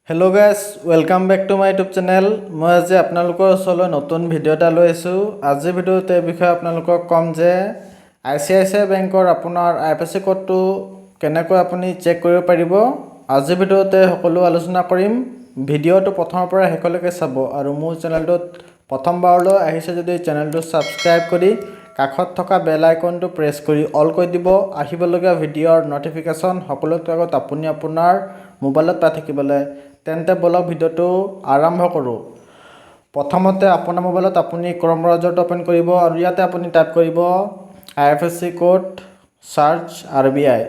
Hello' guys welcome back to my YouTube channel. মই আজি আপোনালোকৰ ওচৰলৈ নতুন ভিডিঅ' এটা লৈ আহিছোঁ। আজিৰ ভিডিঅ'ত এই বিষয়ে আপোনালোকক ক'ম যে ICICI বেংকৰ আপোনাৰ IFSC কোডটো কেনেকৈ আপুনি চেক কৰিব পাৰিব। আজিৰ ভিডিঅ'তে সকলো আলোচনা কৰিম। ভিডিঅ'টো প্ৰথমৰ পৰা শেষলৈকে চাব আৰু মোৰ চেনেলটোত প্ৰথমবাৰলৈ আহিছে যদি চেনেলটো ছাবস্ক্ৰাইব কৰি কাষত থকা বেল আইকনটো প্ৰেছ কৰি অল কৰি দিব। আহিবলগীয়া ভিডিঅ'ৰ ন'টিফিকেশ্যন সকলোতকৈ আগত আপুনি আপোনাৰ মোবাইলত পাই থাকিবলৈ। তেন্তে বলক ভিডিঅ'টো আৰম্ভ কৰোঁ। প্ৰথমতে আপোনাৰ মোবাইলত আপুনি ক্ৰম ব্ৰাউজাৰটো অ'পেন কৰিব আৰু ইয়াতে আপুনি টাইপ কৰিব IFSC code search RBI।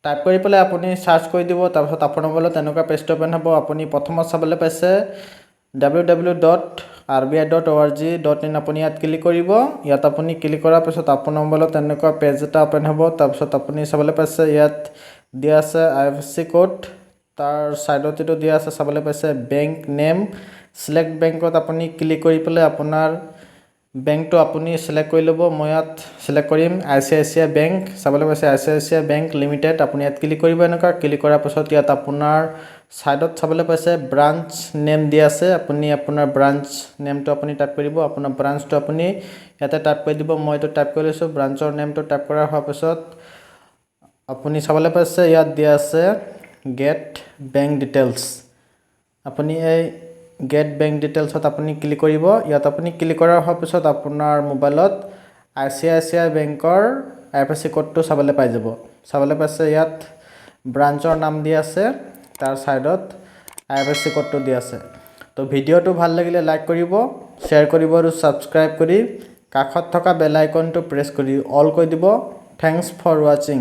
Type কৰি পেলাই আপুনি চাৰ্চ কৰি দিব। তাৰপিছত আপোনাৰ মোবাইলত এনেকুৱা পেজটো অ'পেন হ'ব। আপুনি প্ৰথমত চাবলৈ পাইছে www.rbi.org.in। আপুনি ইয়াত ক্লিক কৰিব। ইয়াত আপুনি ক্লিক কৰাৰ পিছত আপোনাৰ মোবাইলত এনেকুৱা পেজ এটা অ'পেন হ'ব। তাৰপিছত আপুনি চাবলৈ পাইছে ইয়াত দিয়া আছে IFSC কোড। তাৰ ছাইডত এইটো দিয়া আছে চাবলৈ পাইছে বেংক নেম। চিলেক্ট বেংকত আপুনি ক্লিক কৰি পেলাই আপোনাৰ বেংকটো আপুনি চিলেক্ট কৰি ল'ব। মই ইয়াত চিলেক্ট কৰিম ICICI বেংক। চাবলৈ পাইছে ICICI বেংক লিমিটেড। আপুনি ইয়াত ক্লিক কৰিব। এনেকুৱা ক্লিক কৰাৰ পাছত ইয়াত আপোনাৰ ছাইডত চাবলৈ পাইছে ব্ৰাঞ্চ নেম দিয়া আছে। আপুনি আপোনাৰ ব্ৰাঞ্চ নেমটো আপুনি টাইপ কৰিব। আপোনাৰ ব্ৰাঞ্চটো আপুনি ইয়াতে টাইপ কৰি দিব। মই এইটো টাইপ কৰি লৈছোঁ। ব্ৰাঞ্চৰ নেমটো টাইপ কৰা হোৱাৰ পিছত আপুনি চাবলৈ পাইছে ইয়াত দিয়া আছে গেট বেংক ডিটেইলছ। আপুনি এই গেট বেংক ডিটেইলছত আপুনি ক্লিক কৰিব। ইয়াত আপুনি ক্লিক কৰাৰ হোৱাৰ পিছত আপোনাৰ মোবাইলত ICICI বেংকৰ IFSC কোডটো চাবলৈ পাই যাব। চাবলৈ পাইছে ইয়াত ব্ৰাঞ্চৰ নাম দিয়া আছে, তাৰ ছাইডত IFSC কোডটো দিয়া আছে। তো ভিডিঅ'টো ভাল লাগিলে লাইক কৰিব, শ্বেয়াৰ কৰিব আৰু ছাবস্ক্ৰাইব কৰি কাষত থকা বেল আইকনটো প্ৰেছ কৰি অল কৰি দিব। থেংকছ ফৰ ৱাচিং।